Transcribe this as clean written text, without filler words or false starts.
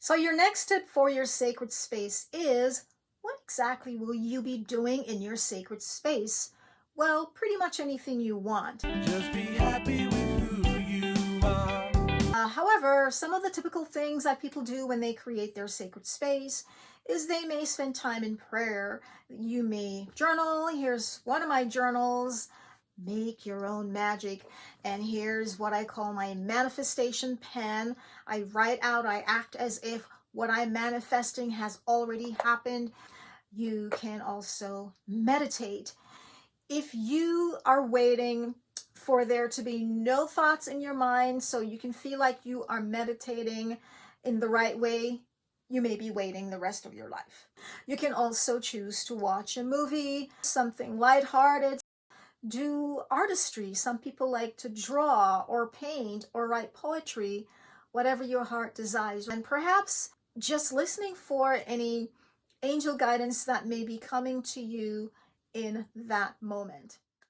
So, your next tip for your sacred space is what exactly will you be doing in your sacred space? Well, pretty much anything you want. Just be happy with who you are. However, some of the typical things that people do when they create their sacred space is they may spend time in prayer. You may journal. Here's one of my journals. Make your own magic. And here's what I call my manifestation pen. I write out, I act as if what I'm manifesting has already happened. You can also meditate. If you are waiting for there to be no thoughts in your mind so you can feel like you are meditating in the right way, you may be waiting the rest of your life. You can also choose to watch a movie, something lighthearted, do artistry. Some people like to draw or paint or write poetry, whatever your heart desires. And perhaps just listening for any angel guidance that may be coming to you in that moment.